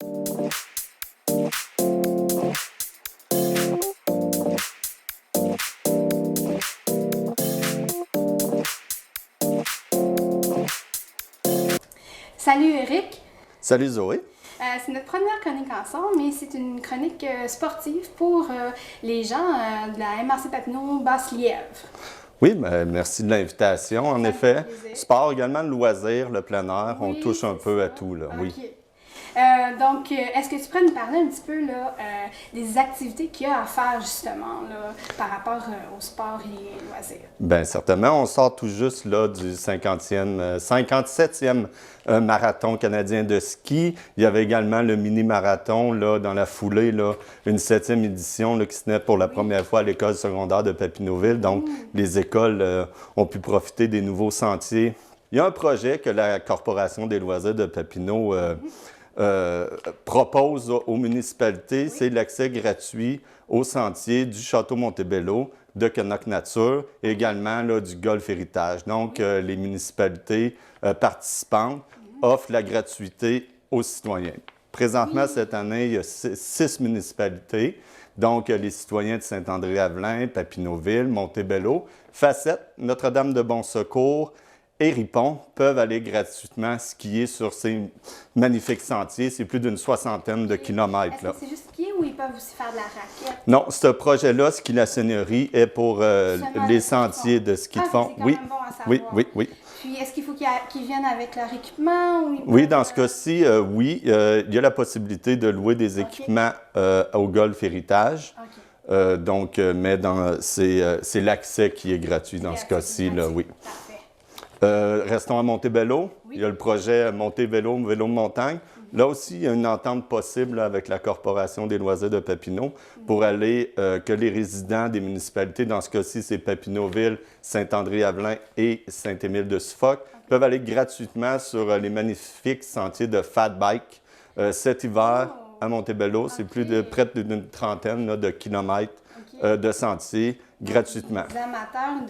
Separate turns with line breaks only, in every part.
Salut Eric.
Salut Zoé.
C'est notre première chronique ensemble, mais c'est une chronique sportive pour les gens de la MRC Papineau Basse-Lièvre.
Oui, merci de l'invitation. En effet, sport également, le loisir, le plein air,
Oui,
on touche un peu à tout. Là.
Okay.
Oui.
Donc, est-ce que tu pourrais nous parler un petit peu là, des activités qu'il y a à faire justement là, par rapport au sport et loisirs?
Bien, certainement. On sort tout juste là, du 57e marathon canadien de ski. Il y avait également le mini-marathon là, dans la foulée, là, une 7e édition là, qui se tenait pour la première fois à l'école secondaire de Papineauville. Donc, les écoles ont pu profiter des nouveaux sentiers. Il y a un projet que la Corporation des loisirs de Papineau propose aux municipalités, c'est l'accès gratuit aux sentiers du Château Montebello, de Canuck Nature et également là, du Golf Héritage. Donc, les municipalités participantes offrent la gratuité aux citoyens. Présentement, cette année, il y a 6 municipalités, donc les citoyens de Saint-André-Avelin, Papineauville, Montebello, Facette, Notre-Dame-de-Bon-Secours, et Ripon peuvent aller gratuitement skier sur ces magnifiques sentiers. C'est plus d'une 60aine de kilomètres.
Est-ce que c'est juste skier ou ils peuvent aussi faire de la raquette?
Non, ce projet-là, Ski la Seigneurie, est pour les sentiers de ski de fond.
C'est quand même bon à savoir.
Oui.
Puis, est-ce qu'il faut qu'ils viennent avec leur équipement? Ou
oui, dans ce cas-ci, oui. Il y a la possibilité de louer des équipements au Golf Héritage. Mais c'est l'accès qui est gratuit dans ce cas-ci, oui. Restons à Montebello. Oui. Il y a le projet Montebello, vélo de montagne. Là aussi, il y a une entente possible avec la Corporation des loisirs de Papineau pour aller que les résidents des municipalités, dans ce cas-ci, c'est Papineauville, Saint-André-Avelin et Saint-Émile-de-Suffolk, peuvent aller gratuitement sur les magnifiques sentiers de fat bike cet hiver à Montebello. C'est près d'une trentaine là, de kilomètres de sentiers gratuitement.
Les amateurs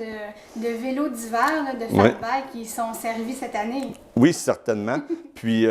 de vélos d'hiver, de fat bike, ils sont servis cette année.
Oui, certainement. Puis,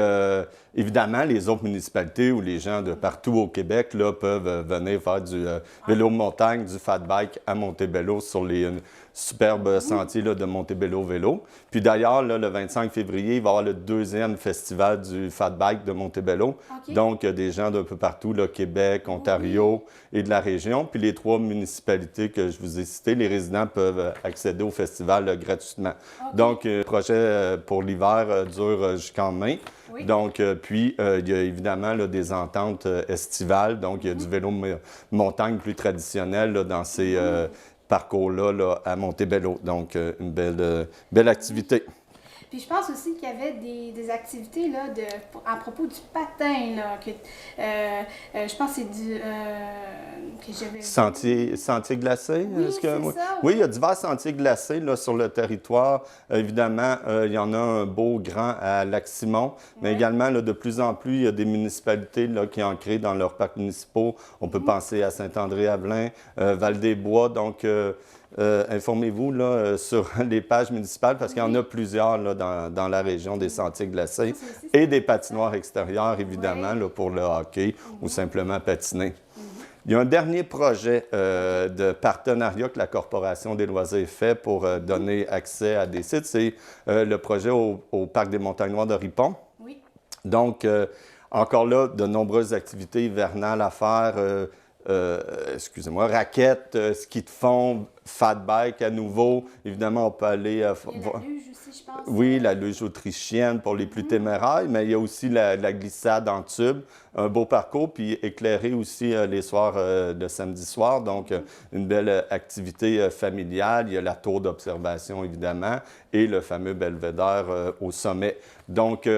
évidemment, les autres municipalités ou les gens de partout au Québec là, peuvent venir faire du vélo de montagne, du fat bike à Montebello sur les superbes sentiers là, de Montebello Vélo. Puis d'ailleurs, le 25 février, il va y avoir le 2e festival du fat bike de Montebello. Donc, il y a des gens d'un peu partout, là, Québec, Ontario et de la région. Puis les 3 municipalités que je vous ai citées, les résidents peuvent accéder au festival gratuitement. Donc, le projet pour l'hiver dure jusqu'en mai. Donc, puis, il y a évidemment là, des ententes estivales. Donc, il y a du vélo montagne plus traditionnel là, dans ces parcours-là là, à Montebello. Donc, une belle activité.
Puis je pense aussi qu'il y avait des activités là, à propos du patin. Là, je pense que c'est du... que j'avais...
Sentier glacé?
Oui, c'est ça.
Oui, il y a divers sentiers glacés là, sur le territoire. Évidemment, il y en a un beau grand à Lac-Simon, mais également, là, de plus en plus, il y a des municipalités là, qui en créent dans leurs parcs municipaux. On peut penser à Saint-André-Avelin, Val-des-Bois. Donc, informez-vous là, sur les pages municipales parce qu'il y en a plusieurs là, dans la région des sentiers glacés et des patinoires extérieures, évidemment, là, pour le hockey ou simplement patiner. Il y a un dernier projet de partenariat que la Corporation des loisirs fait pour donner accès à des sites. C'est le projet au Parc des Montagnes Noires de Ripon.
Oui.
Donc, encore là, de nombreuses activités hivernales à faire. Raquettes, ski de fond, fat bike à nouveau. Évidemment, on peut aller...
il y a la luge aussi, je pense.
Oui, la luge autrichienne pour les plus téméraires, mais il y a aussi la glissade en tube, un beau parcours, puis éclairé aussi les soirs de samedi soir. Donc, une belle activité familiale. Il y a la tour d'observation, évidemment, et le fameux belvédère au sommet. Donc,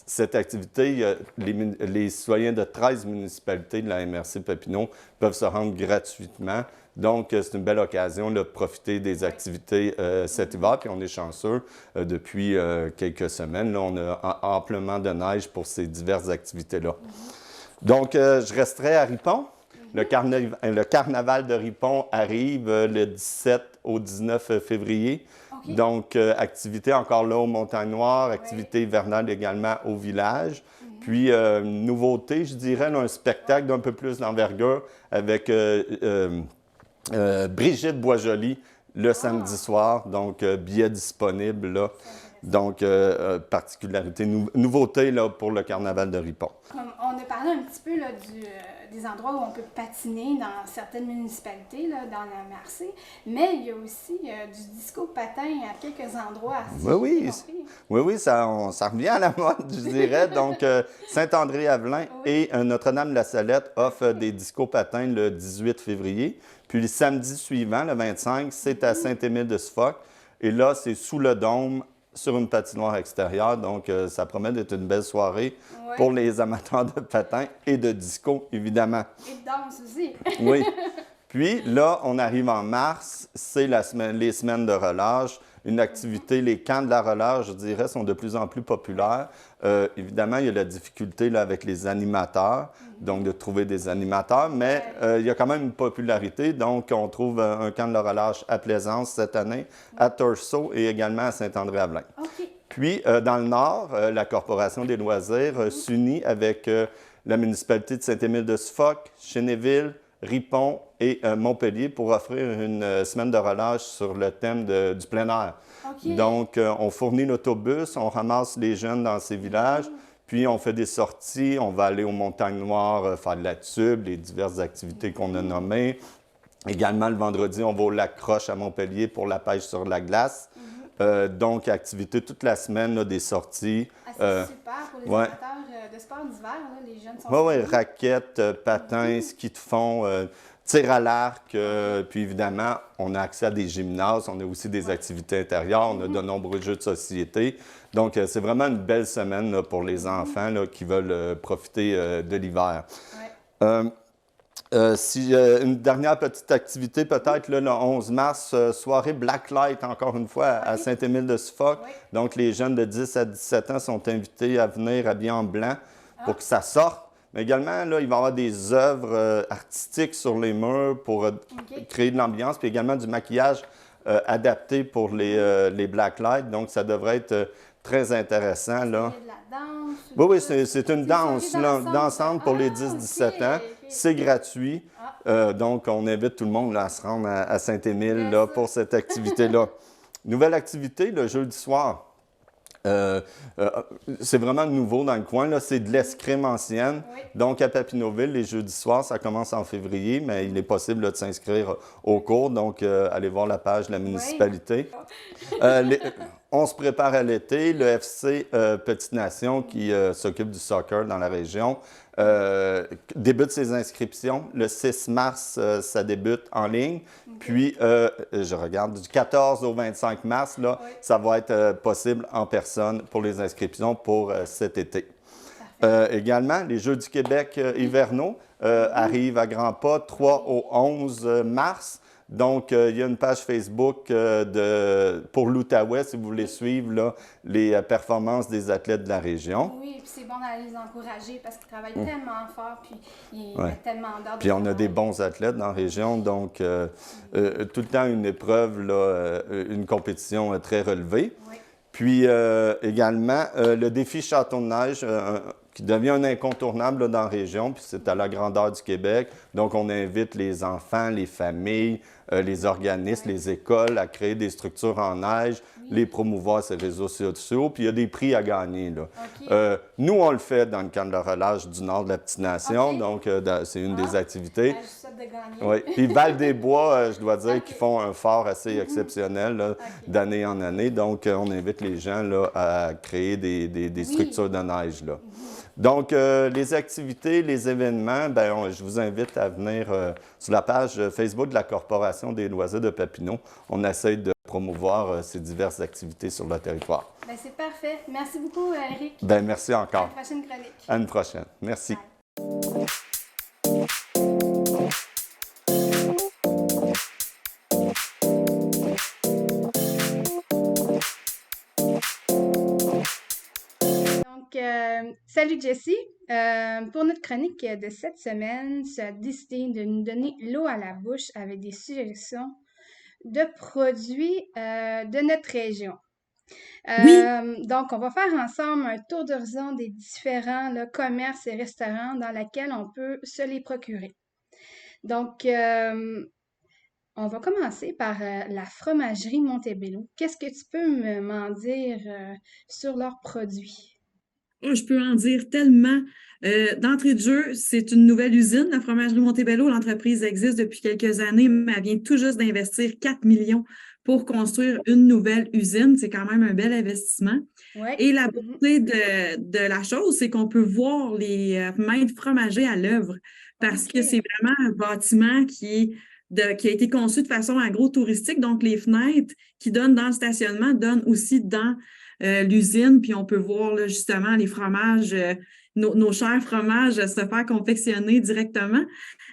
cette activité, les citoyens de 13 municipalités de la MRC Papineau peuvent se rendre gratuitement. Donc, c'est une belle occasion là, de profiter des activités cet hiver. Puis on est chanceux. Depuis quelques semaines, là, on a amplement de neige pour ces diverses activités-là. Donc, je resterai à Ripon. Le carnaval de Ripon arrive le 17 au 19 février. Donc, activité encore là aux Montagnes Noires, activité hivernale également au village. Puis, nouveauté, je dirais, là, un spectacle d'un peu plus d'envergure avec Brigitte Boisjoli le samedi soir. Donc, billets disponibles, là.
C'est intéressant.
Donc, particularité, nouveauté là, pour le carnaval de Ripon.
On a parlé un petit peu là, des endroits où on peut patiner dans certaines municipalités, là, dans la MRC, mais il y a aussi du disco patin à quelques endroits.
Oui, ça revient à la mode, je dirais. Donc, Saint-André-Avelin et Notre-Dame-la-Salette offrent des disco patins le 18 février. Puis le samedi suivant, le 25, c'est à Saint-Émile-de-Suffolk. Et là, c'est sous le dôme, sur une patinoire extérieure. Donc, ça promet d'être une belle soirée pour les amateurs de patins et de disco, évidemment.
Et de danse aussi.
Oui. Puis là, on arrive en mars, c'est les semaines de relâche. Une activité, les camps de la relâche, je dirais, sont de plus en plus populaires. Évidemment, il y a la difficulté là, avec les animateurs, donc de trouver des animateurs, mais il y a quand même une popularité. Donc, on trouve un camp de la relâche à Plaisance cette année, à Torceau et également à Saint-André-Avelin.
OK.
Puis, dans le Nord, la Corporation des loisirs s'unit avec la municipalité de Saint-Émile-de-Suffolk, Chénéville, Ripon et Montpellier pour offrir une semaine de relâche sur le thème du plein air.
Okay.
Donc, on fournit l'autobus, on ramasse les jeunes dans ces villages, puis on fait des sorties, on va aller aux Montagnes Noires faire de la tube, les diverses activités qu'on a nommées. Également, le vendredi, on va au lac Croche à Montpellier pour la pêche sur la glace. Donc, activité toute la semaine, là, des sorties.
C'est super pour les amateurs de sport d'hiver. Les jeunes sont
Oui, raquettes, patins, ski de fond, tir à l'arc. Puis évidemment, on a accès à des gymnases. On a aussi des activités intérieures. On a de nombreux jeux de société. Donc, c'est vraiment une belle semaine là, pour les enfants là, qui veulent profiter de l'hiver. Une dernière petite activité, peut-être le 11 mars, soirée Blacklight, encore une fois, à Saint-Émile-de-Suffolk. Donc, les jeunes de 10 à 17 ans sont invités à venir habillés en blanc pour que ça sorte. Mais également, là, il va y avoir des œuvres artistiques sur les murs pour créer de l'ambiance, puis également du maquillage adapté pour les Blacklight. Donc, ça devrait être très intéressant. Là.
Il y a de la danse?
Oui, c'est une danse dansante pour les 10-17 ans. C'est gratuit. Donc, on invite tout le monde là, à se rendre à Saint-Émile là, pour cette activité-là. Nouvelle activité, le jeudi soir. C'est vraiment nouveau dans le coin. Là. C'est de l'escrime ancienne. Donc, à Papineauville, les jeudis soirs, ça commence en février, mais il est possible là, de s'inscrire au cours. Donc, allez voir la page de la municipalité. On se prépare à l'été. Le FC Petite Nation, qui s'occupe du soccer dans la région, débute ses inscriptions. Le 6 mars, ça débute en ligne. Puis, je regarde, du 14 au 25 mars, là, ça va être possible en personne pour les inscriptions pour cet été. Également, les Jeux du Québec hivernaux arrivent à grands pas 3 au 11 mars. Donc, il y a une page Facebook pour l'Outaouais, si vous voulez suivre là, les performances des athlètes de la région.
Oui, puis c'est bon d'aller les encourager parce qu'ils travaillent tellement fort, puis ils mettent tellement d'heures.
Puis on a des bons athlètes dans la région, donc tout le temps une épreuve, là, une compétition très relevée. Puis également, le défi Château de neige, qui devient un incontournable là, dans la région, puis c'est à la grandeur du Québec. Donc, on invite les enfants, les familles, les organismes, les écoles à créer des structures en neige, les promouvoir sur les réseaux sociaux, puis il y a des prix à gagner. Là. Nous, on le fait dans le camp de la relâche du nord de la Petite Nation, donc c'est une des activités. Puis Val-des-Bois, je dois dire qu'ils font un fort assez exceptionnel là, d'année en année. Donc, on invite les gens là, à créer des structures de neige. Là. Donc, les activités, les événements, bien, je vous invite à venir sur la page Facebook de la Corporation des loisirs de Papineau. On essaie de promouvoir ces diverses activités sur le territoire.
Bien, c'est parfait. Merci beaucoup, Eric.
Bien, merci encore.
À la prochaine chronique.
À une prochaine. Merci.
Bye. Salut Jessie. Pour notre chronique de cette semaine, tu as décidé de nous donner l'eau à la bouche avec des suggestions de produits de notre région.
Oui,
Donc, on va faire ensemble un tour d'horizon des différents là, commerces et restaurants dans lesquels on peut se les procurer. Donc, on va commencer par la fromagerie Montebello. Qu'est-ce que tu peux m'en dire sur leurs produits?
oh, je peux en dire tellement. D'entrée de jeu, c'est une nouvelle usine, la fromagerie Montebello. L'entreprise existe depuis quelques années, mais elle vient tout juste d'investir 4 millions pour construire une nouvelle usine. C'est quand même un bel investissement.
Oui.
Et la
Mhm.
beauté de la chose, c'est qu'on peut voir les maîtres fromagers à l'œuvre parce que
OK.
c'est vraiment un bâtiment qui a été conçu de façon agro-touristique. Donc, les fenêtres qui donnent dans le stationnement donnent aussi dans l'usine, puis on peut voir là, justement les fromages, nos chers fromages se faire confectionner directement.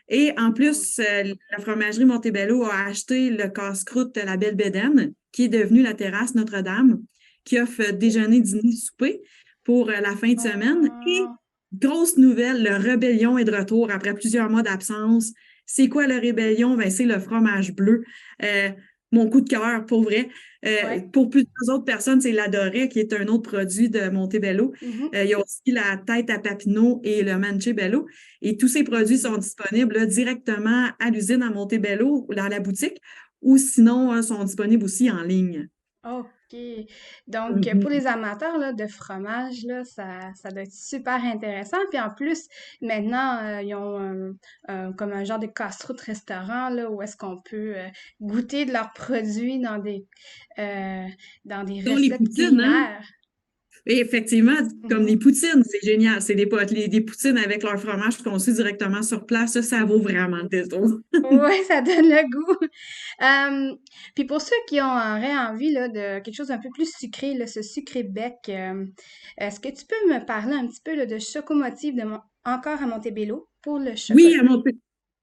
Et en
Wow.
plus, la fromagerie Montebello a acheté le casse-croûte La Belle Bédaine, qui est devenu la terrasse Notre-Dame, qui offre déjeuner, dîner, souper pour la fin de semaine. Et
Oh,
grosse nouvelle, le Rébellion est de retour après plusieurs mois d'absence. C'est quoi le Rébellion? Ben, c'est le fromage bleu. Euh, Mon coup de cœur, pour vrai.
ouais.
Pour plusieurs autres personnes, c'est l'Adoret, qui est un autre produit de Montebello.
Mhm.
Il y a aussi la tête à Papineau et le Manchebello. Et tous ces produits sont disponibles là, directement à l'usine à Montebello, dans la boutique, ou sinon sont disponibles aussi en ligne.
OK. Donc, pour
Mhm.
les amateurs là, de fromage, là, ça doit être super intéressant. Puis en plus, maintenant, ils ont comme un genre de casse-croûte restaurant là, où est-ce qu'on peut goûter de leurs produits euh, dans des
Dont les
recettes
poutines, hein?
culinaires.
Et effectivement, comme les
Mhm.
poutines, c'est génial. C'est des poutines avec leur fromage conçu directement sur place. Ça vaut vraiment le détour.
Ouais, ça donne le goût. Puis pour ceux qui auraient envie là, de quelque chose d'un peu plus sucré, là, ce sucré bec, est-ce que tu peux me parler un petit peu là, de Chocomotive encore à Montebello pour le
Oui,
chocolat?
à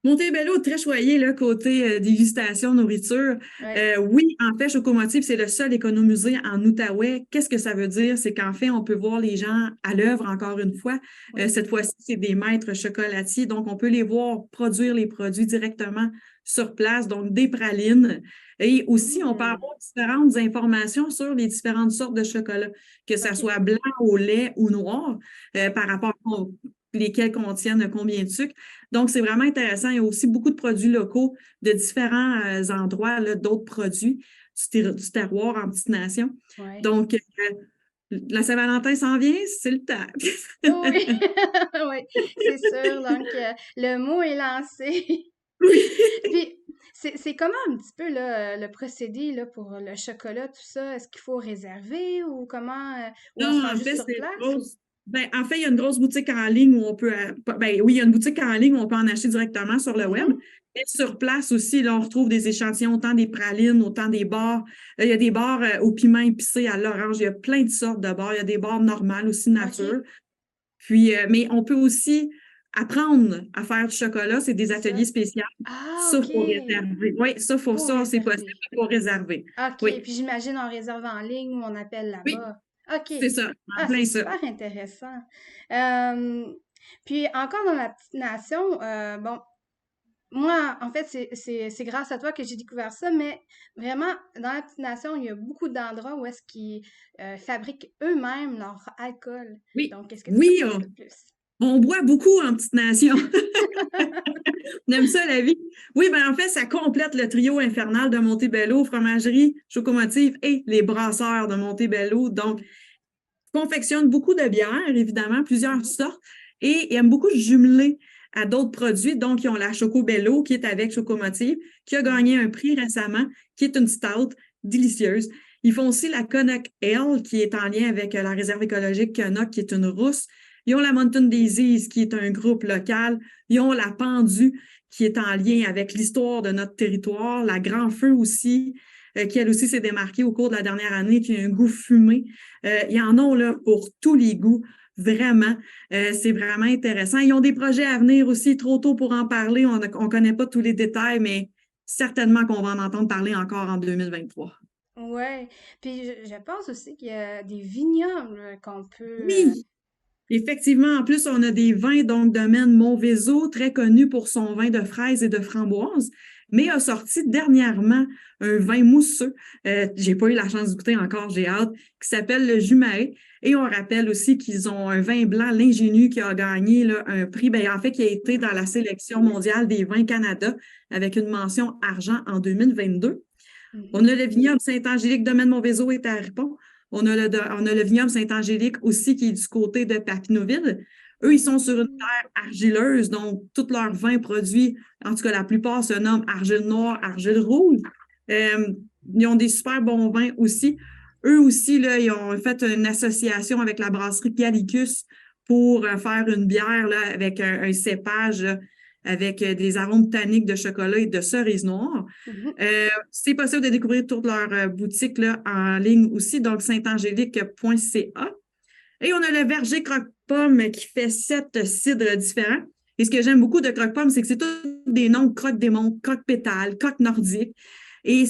Montebello, très choyé, là, côté dégustation, nourriture.
Ouais.
Oui, en fait, Chocomotive, c'est le seul économusée en Outaouais. Qu'est-ce que ça veut dire? C'est qu'en fait, on peut voir les gens à l'œuvre encore une fois.
Oui.
Cette fois-ci, c'est des maîtres chocolatiers, donc on peut les voir produire les produits directement sur place, donc des pralines. Et aussi, on peut
Hmm.
avoir différentes informations sur les différentes sortes de chocolat, que ça
OK.
soit blanc au lait ou noir, par rapport lesquels contiennent combien de sucre. Donc, c'est vraiment intéressant. Il y a aussi beaucoup de produits locaux de différents endroits, là, d'autres produits du terroir en petite nation.
Ouais.
Donc, la Saint-Valentin s'en vient, c'est le temps.
Oui, oui, c'est sûr. Donc, le mot est lancé.
Oui.
Puis, c'est comment un petit peu là, le procédé là, pour le chocolat, tout ça? Est-ce qu'il faut réserver ou comment? Ou on se
Non,
rend
en
juste
fait,
sur
c'est une
place? Ou...
grosse. Ben, en fait, il y a une grosse boutique en ligne où on peut. Ben, oui, il y a une boutique en ligne où on peut en acheter directement sur le web.
Mhm.
Et sur place aussi, là, on retrouve des échantillons, autant des pralines, autant des bars. Il y a des bars au piment épicé, à l'orange. Il y a plein de sortes de bars. Il y a des bars normales aussi, nature.
OK.
Puis, mais on peut aussi apprendre à faire du chocolat. C'est des
Ça.
ateliers spéciaux.
Ah,
Ça, il faut
OK.
réserver. Oui,
Faut
ça, c'est possible.
réserver.
Il faut réserver.
OK.
Oui,
Puis j'imagine on réserve en ligne ou on appelle
oui,
là-bas. OK.
c'est ça. En
Ah, c'est
plein ça.
super intéressant. Euh, Puis encore dans la petite nation, bon, moi, en fait, c'est grâce à toi que j'ai découvert ça, mais vraiment, dans la petite nation, il y a beaucoup d'endroits où est-ce qu'ils fabriquent eux-mêmes leur alcool.
Oui,
Donc, est-ce que tu peux
oui,
m'en dire plus?
on boit beaucoup en petite nation. On aime ça, la vie. Oui, ben en fait, ça complète le trio infernal de Montebello, fromagerie, chocomotive et les brasseurs de Montebello. Donc, confectionne beaucoup de bières, évidemment, plusieurs
Mhm.
sortes, et ils aiment beaucoup jumeler à d'autres produits. Donc, ils ont la Chocobello, qui est avec Chocomotive, qui a gagné
Mhm.
un prix récemment, qui est une stout délicieuse. Ils font aussi la Connacht Ale, qui est en lien avec la réserve écologique Connacht, qui est une rousse. Ils ont la Mountain Daisies, qui est un groupe local. Ils ont la Pendue, qui est en lien avec l'histoire de notre territoire. La Grand Feu aussi, qui elle aussi s'est démarquée au cours de la dernière année, qui a un goût fumé. Il y en a là pour tous les goûts, vraiment. C'est vraiment intéressant. Ils ont des projets à venir aussi, trop tôt pour en parler. On ne connaît pas tous les détails, mais certainement qu'on va en entendre parler encore en 2023.
Ouais. Puis je pense aussi qu'il y a des vignobles qu'on peut.
Oui, effectivement. En plus, on a des vins, donc, domaine Montvézo, très connu pour son vin de fraises et de framboises. mais a sorti dernièrement un vin mousseux. J'ai pas eu la chance de goûter encore, j'ai hâte, qui s'appelle le Jumaé. Et on rappelle aussi qu'ils ont un vin blanc, l'Ingénu, qui a gagné là, un prix, en fait, qui a été dans la sélection mondiale des vins Canada avec une mention argent en 2022. On a le vignoble Saint-Angélique, domaine Montvézo et à Ripon. On a le vignoble Saint-Angélique aussi qui est du côté de Papineauville. Eux, ils sont sur une terre argileuse, donc tous leurs vins produits, en tout cas la plupart, se nomment argile noire, argile rouge. Ils ont des super bons vins aussi. Eux aussi, là, ils ont fait une association avec la brasserie Gallicus pour faire une bière là, avec un cépage là, avec des arômes tanniques de chocolat et de cerise noire. C'est possible de découvrir toutes leurs boutiques là, en ligne aussi, donc saintangélique.ca. Et on a le verger Croque-Pomme qui fait 7 cidres différents. Et ce que j'aime beaucoup de Croque-Pomme, c'est que c'est tous des noms de croque-démon, croque-pétale, croque-nordique. Et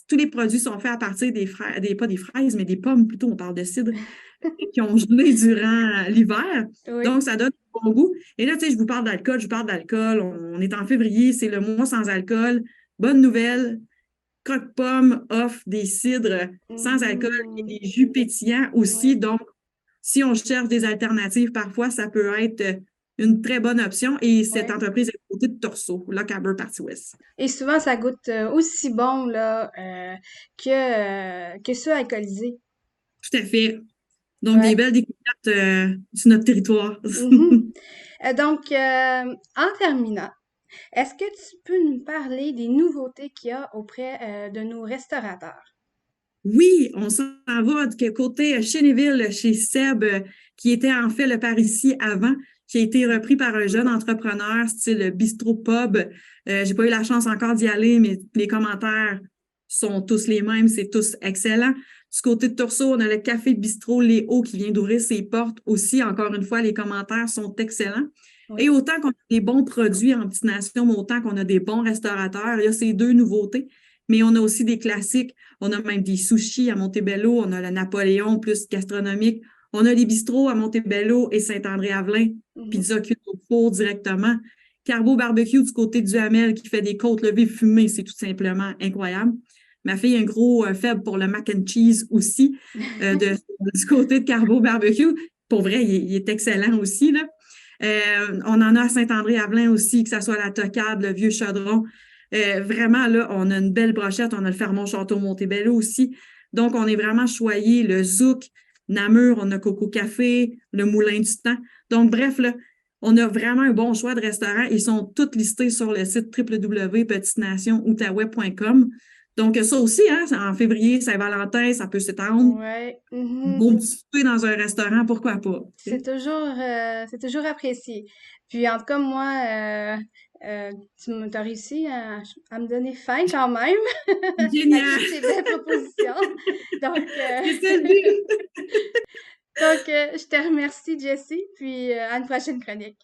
tous les produits sont faits à partir des fraises, pas des fraises, mais des pommes plutôt, on parle de cidre, qui ont gelé durant l'hiver.
Oui.
Donc, ça donne un bon goût. Et là, tu sais, je vous parle d'alcool. On est en février, c'est le mois sans alcool. Bonne nouvelle, Croque-Pomme offre des cidres sans alcool et des jus pétillants aussi. Donc, si on cherche des alternatives, parfois, ça peut être une très bonne option. Et cette entreprise est à côté de Torso, Lochaber Party West.
Et souvent, ça goûte aussi bon là, que ceux alcoolisés.
Tout à fait. Donc, des belles découvertes sur notre territoire.
Donc, en terminant, est-ce que tu peux nous parler des nouveautés qu'il y a auprès de nos restaurateurs?
Oui, on s'en va du côté Chénéville, chez Seb, qui était en fait le Parisis avant, qui a été repris par un jeune entrepreneur, style bistrot pub. J'ai pas eu la chance encore d'y aller, mais les commentaires sont tous les mêmes, c'est tous excellents. Du côté de Torso, on a le Café Bistrot Léo qui vient d'ouvrir ses portes aussi. Encore une fois, les commentaires sont excellents. Et autant qu'on a des bons produits en petite nation, mais autant qu'on a des bons restaurateurs, il y a ces 2 nouveautés. Mais on a aussi des classiques. On a même des sushis à Montebello. On a le Napoléon plus gastronomique. On a les bistrots à Montebello et Saint-André-Avelin. Pizza cuite au four directement. Carbo Barbecue du côté du Hamel qui fait des côtes levées fumées. C'est tout simplement incroyable. Ma fille a un gros faible pour le mac and cheese aussi du côté de Carbo Barbecue. Pour vrai, il est excellent aussi, là. On en a à Saint-André-Avelin aussi, que ce soit la Tocade, le Vieux Chaudron. Vraiment, là, on a une belle brochette. On a le Fermont-Château-Montebello aussi. Donc, on est vraiment choyé. Le Zouk, Namur, on a Coco Café, le Moulin du Temps. Donc, bref, là, on a vraiment un bon choix de restaurants. Ils sont tous listés sur le site www.petitenationoutaouais.com. Donc, ça aussi, hein, en février, Saint-Valentin, ça peut s'étendre.
Ouais.
Bon petit souper dans un restaurant, pourquoi pas?
C'est toujours apprécié. Puis, en tout cas, moi, t'as réussi à me donner faim quand même
Génial!
avec tes belles propositions. Donc,
C'est ça le but!
donc je te remercie, Jessie, puis à une prochaine chronique.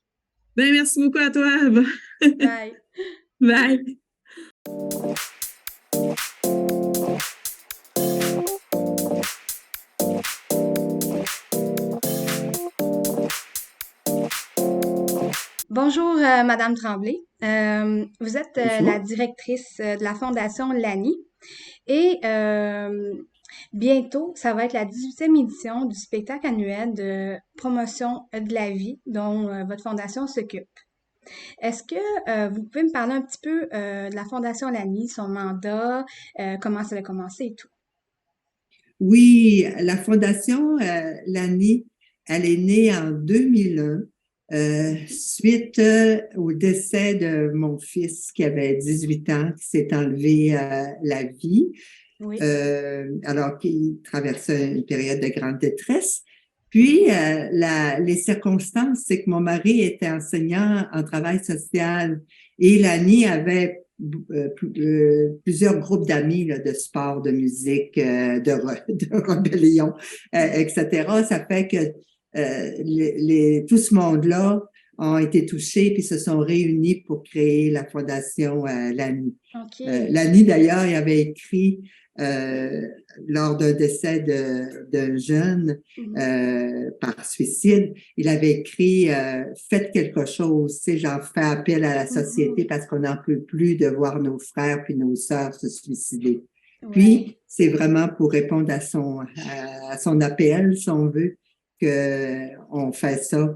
Ben, merci beaucoup à toi.
Bye.
Bye.
Bonjour, Madame Tremblay. Vous êtes la directrice de la Fondation Lani et bientôt, ça va être la 18e édition du spectacle annuel de promotion de la vie dont votre fondation s'occupe. Est-ce que vous pouvez me parler un petit peu de la Fondation Lani, son mandat, comment ça a commencé et tout?
Oui, la Fondation Lani, elle est née en 2001. Suite au décès de mon fils qui avait 18 ans, qui s'est enlevé la vie,
Oui.
alors qu'il traversait une période de grande détresse. Puis, les circonstances, c'est que mon mari était enseignant en travail social et Lani avait plusieurs groupes d'amis là, de sport, de musique, de rébellion, etc. Ça fait que tout ce monde-là ont été touchés puis se sont réunis pour créer la Fondation Lani.
OK.
Lani, d'ailleurs, il avait écrit lors d'un décès d'un jeune par suicide, il avait écrit faites quelque chose, tu sais, j'en fais appel à la société parce qu'on n'en peut plus de voir nos frères puis nos sœurs se suicider.
Ouais.
Puis, c'est vraiment pour répondre à son appel, si on veut, qu'on fait ça.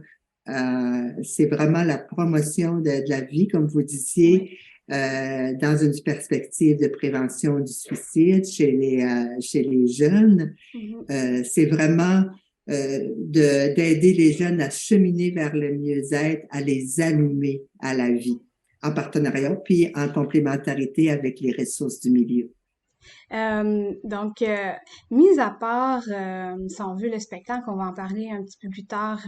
C'est vraiment la promotion de la vie, comme vous disiez, dans une perspective de prévention du suicide chez les jeunes. C'est vraiment d'aider les jeunes à cheminer vers le mieux-être, à les allumer à la vie, en partenariat, puis en complémentarité avec les ressources du milieu.
Donc, mis à part, si on veut, le spectacle, on va en parler un petit peu plus tard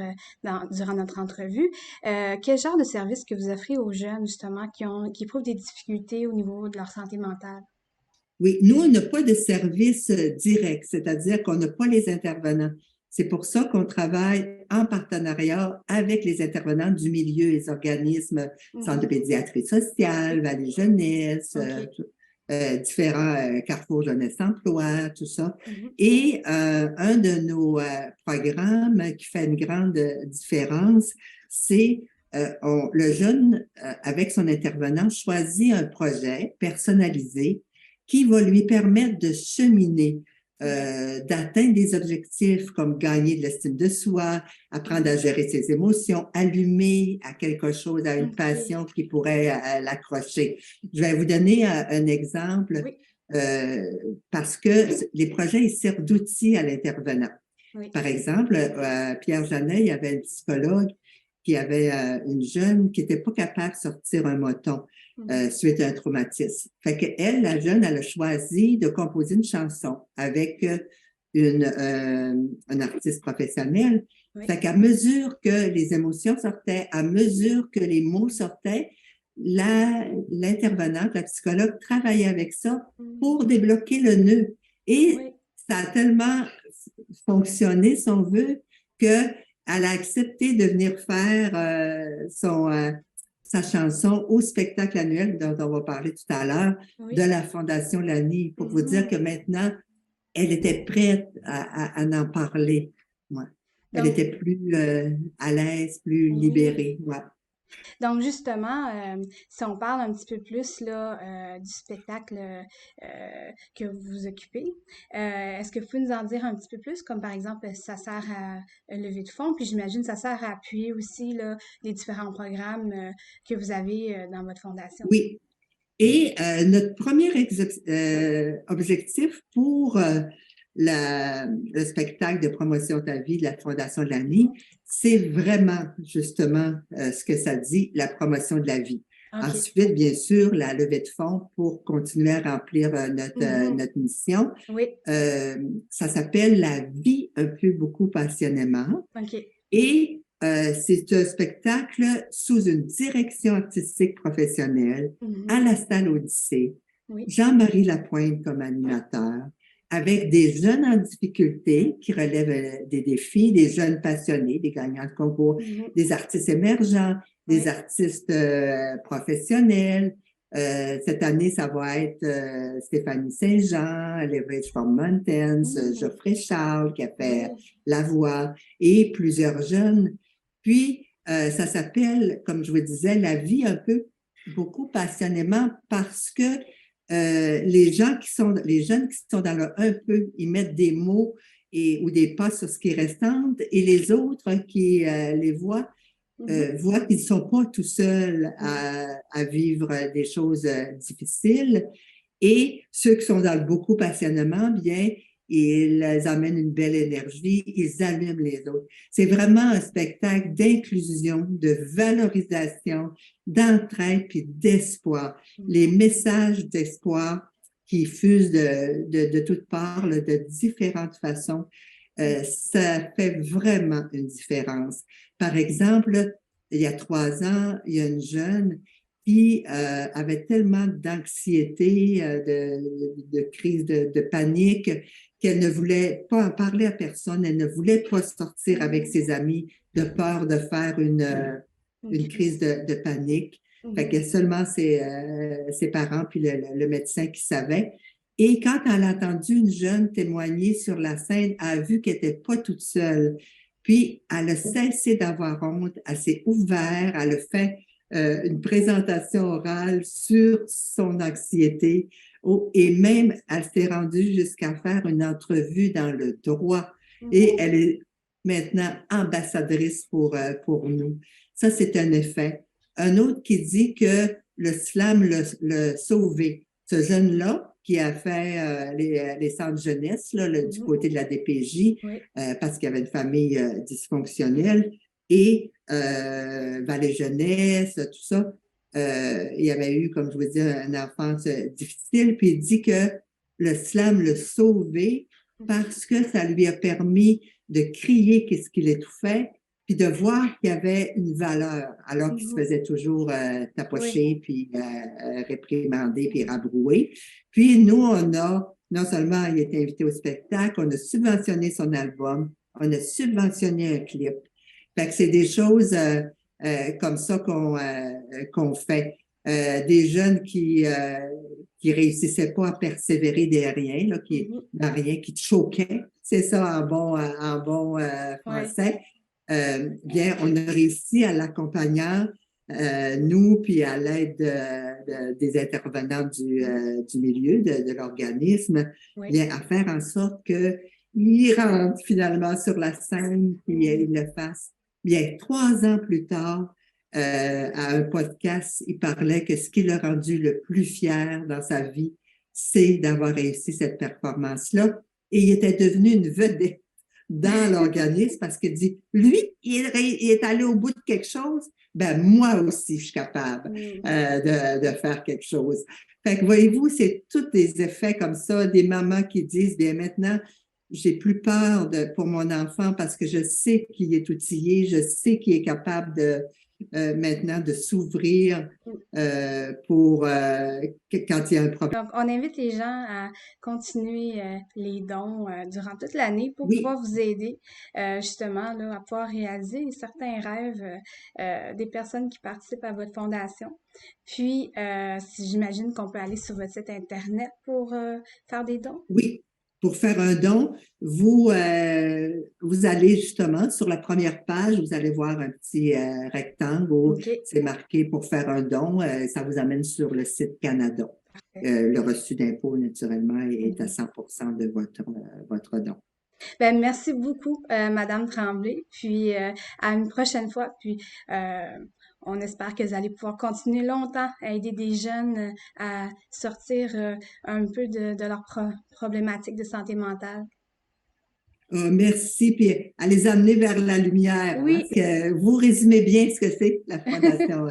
durant notre entrevue, quel genre de service que vous offrez aux jeunes, justement, qui éprouvent des difficultés au niveau de leur santé mentale?
Oui, nous, on n'a pas de service direct, c'est-à-dire qu'on n'a pas les intervenants. C'est pour ça qu'on travaille en partenariat avec les intervenants du milieu, les organismes, Centre de pédiatrie sociale, Vallée Jeunesse, différents Carrefour Jeunesse Emploi, tout ça. Et un de nos programmes qui fait une grande différence, c'est le jeune, avec son intervenant, choisit un projet personnalisé qui va lui permettre de cheminer, d'atteindre des objectifs comme gagner de l'estime de soi, apprendre à gérer ses émotions, allumer à quelque chose, à une passion qui pourrait l'accrocher. Je vais vous donner un exemple parce que les projets, ils servent d'outils à l'intervenant. Par exemple, Pierre Janet, il y avait un psychologue qui avait une jeune qui n'était pas capable de sortir un moton suite à un traumatisme. Fait que elle, la jeune, elle a choisi de composer une chanson avec un artiste professionnel. Fait qu'à mesure que les émotions sortaient, à mesure que les mots sortaient, l'intervenante, la psychologue, travaillait avec ça pour débloquer le nœud. Et ça a tellement fonctionné, si on veut, qu'elle a accepté de venir faire sa chanson au spectacle annuel dont on va parler tout à l'heure de la Fondation Lani, pour vous dire que maintenant, elle était prête à en parler. Ouais. Elle était plus à l'aise, plus libérée. Ouais.
Donc, justement, si on parle un petit peu plus là, du spectacle que vous vous occupez, est-ce que vous pouvez nous en dire un petit peu plus, comme par exemple, ça sert à lever de fonds, puis j'imagine que ça sert à appuyer aussi là, les différents programmes que vous avez dans votre fondation.
Oui. Et notre premier objectif pour le spectacle de promotion de ta vie de la Fondation de l'ANI, c'est vraiment justement ce que ça dit, la promotion de la vie. Ensuite, bien sûr, la levée de fonds pour continuer à remplir notre mission. Ça s'appelle La vie un peu beaucoup passionnément. Et c'est un spectacle sous une direction artistique professionnelle à la Salle Odyssée. Jean-Marie Lapointe comme animateur, avec des jeunes en difficulté qui relèvent des défis, des jeunes passionnés, des gagnants de concours, des artistes émergents, des artistes professionnels. Cette année, ça va être Stéphanie Saint-Jean, Leverage from Mountains, Geoffrey Charles qui a fait la voix et plusieurs jeunes. Puis, ça s'appelle, comme je vous disais, La vie un peu beaucoup passionnément parce que les jeunes qui sont dans le un peu, ils mettent des mots ou des pas sur ce qui est restant et les autres qui les voient qu'ils ne sont pas tout seuls à vivre des choses difficiles. Et ceux qui sont dans le beaucoup passionnément, bien, ils amènent une belle énergie, ils allument les autres. C'est vraiment un spectacle d'inclusion, de valorisation, d'entraide puis d'espoir. Les messages d'espoir qui fusent de toutes parts, là, de différentes façons, ça fait vraiment une différence. Par exemple, il y a 3 ans, il y a une jeune qui avait tellement d'anxiété, de crise de panique, qu'elle ne voulait pas en parler à personne, elle ne voulait pas sortir avec ses amis de peur de faire une crise de panique. Fait que seulement ses parents puis le médecin qui savait. Et quand elle a entendu une jeune témoigner sur la scène, elle a vu qu'elle n'était pas toute seule. Puis, elle a cessé d'avoir honte, elle s'est ouverte, elle a fait une présentation orale sur son anxiété et même elle s'est rendue jusqu'à faire une entrevue dans le droit et elle est maintenant ambassadrice pour nous. Ça, c'est un effet. Un autre qui dit que le slam l'a sauvé. Ce jeune-là qui a fait les centres jeunesse là, du côté de la DPJ parce qu'il y avait une famille dysfonctionnelle et Vallée Jeunesse, tout ça. Il y avait eu, comme je vous dis, une enfance difficile, puis il dit que le slam l'a sauvé parce que ça lui a permis de crier qu'est-ce qu'il étouffait, puis de voir qu'il y avait une valeur, alors qu'il se faisait toujours tapocher, puis réprimander, puis rabrouer. Puis nous, on a, non seulement il a été invité au spectacle, on a subventionné son album, on a subventionné un clip. Fait que c'est des choses comme ça qu'on fait. Des jeunes qui réussissaient pas à persévérer des rien, là, dans rien, qui te choquaient. C'est ça en bon français. Bien, on a réussi à l'accompagnant, nous, puis à l'aide des intervenants du milieu, de l'organisme, bien, à faire en sorte qu'il rentre finalement sur la scène, puis il le fasse. Bien, 3 ans plus tard, à un podcast, il parlait que ce qui l'a rendu le plus fier dans sa vie, c'est d'avoir réussi cette performance-là. Et il était devenu une vedette dans l'organisme parce qu'il dit, lui, il est allé au bout de quelque chose, ben moi aussi, je suis capable de faire quelque chose. Fait que voyez-vous, c'est tous des effets comme ça, des mamans qui disent, bien maintenant, j'ai plus peur pour mon enfant parce que je sais qu'il est outillé, je sais qu'il est capable de maintenant de s'ouvrir pour quand il y a un problème.
Donc, on invite les gens à continuer les dons durant toute l'année pour pouvoir vous aider justement là, à pouvoir réaliser certains rêves des personnes qui participent à votre fondation. Puis, j'imagine qu'on peut aller sur votre site Internet pour faire des dons.
Oui. Pour faire un don, vous allez justement sur la première page, vous allez voir un petit rectangle où c'est marqué pour faire un don. Ça vous amène sur le site Canada. Le reçu d'impôt, naturellement, est à 100% de votre don.
Ben, merci beaucoup, Madame Tremblay. Puis à une prochaine fois. Puis on espère que vous allez pouvoir continuer longtemps à aider des jeunes à sortir un peu de leurs problématiques de santé mentale.
Merci, puis à les amener vers la lumière.
Oui.
Parce que vous résumez bien ce que c'est, la Fondation.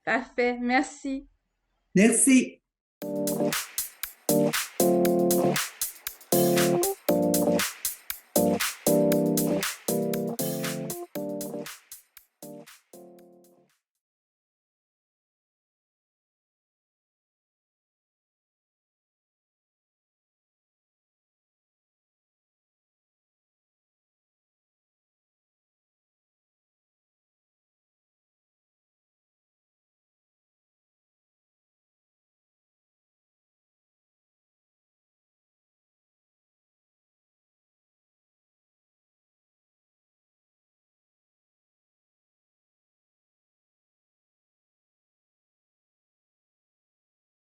Parfait, merci.
Merci.